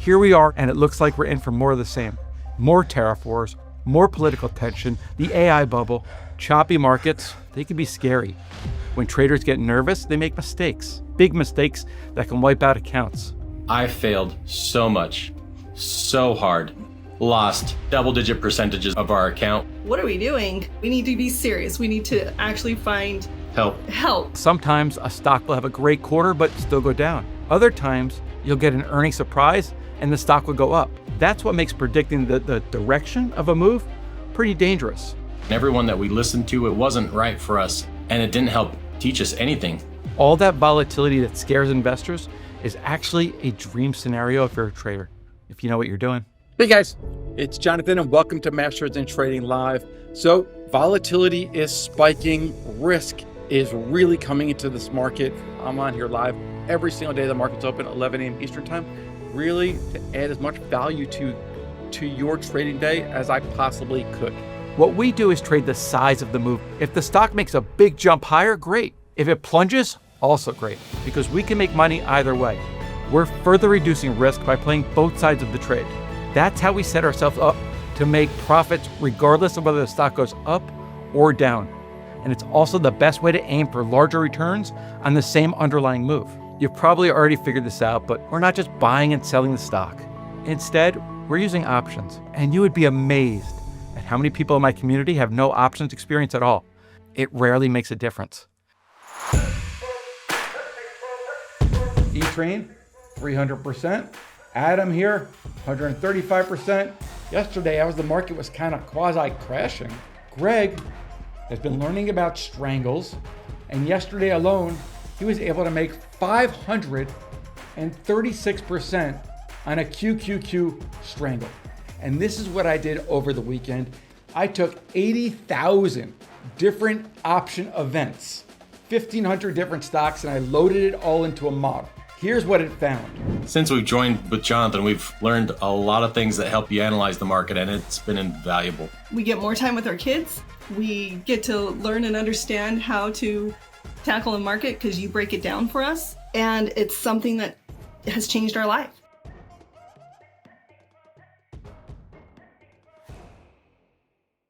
here we are, and it looks like we're in for more of the same. More tariff wars, more political tension, the AI bubble, choppy markets. They can be scary. When traders get nervous, they make mistakes, big mistakes that can wipe out accounts. I failed so much, so hard, lost double-digit percentages of our account. What are we doing? We need to be serious. We need to actually find help. Sometimes a stock will have a great quarter but still go down. Other times, you'll get an earnings surprise and the stock will go up. That's what makes predicting the direction of a move pretty dangerous. Everyone that we listened to, it wasn't right for us, and it didn't help teach us anything. All that volatility that scares investors is actually a dream scenario if you're a trader, if you know what you're doing. Hey guys, it's Jonathan and welcome to Masters in Trading Live. So volatility is spiking, risk is really coming into this market. I'm on here live every single day the market's open at 11 a.m. Eastern time, really to add as much value to your trading day as I possibly could. What we do is trade the size of the move. If the stock makes a big jump higher, great. If it plunges, also great, because we can make money either way. We're further reducing risk by playing both sides of the trade. That's how we set ourselves up to make profits regardless of whether the stock goes up or down. And it's also the best way to aim for larger returns on the same underlying move. You've probably already figured this out, but we're not just buying and selling the stock. Instead, we're using options. And you would be amazed at how many people in my community have no options experience at all. It rarely makes a difference. E-Train, 300%. Adam here, 135%. Yesterday, as the market was kind of quasi-crashing, Greg has been learning about strangles, and yesterday alone, he was able to make 536% on a QQQ strangle. And this is what I did over the weekend. I took 80,000 different option events, 1,500 different stocks, and I loaded it all into a model. Here's what it found. Since we've joined with Jonathan, we've learned a lot of things that help you analyze the market, and it's been invaluable. We get more time with our kids. We get to learn and understand how to tackle the market because you break it down for us. And it's something that has changed our life.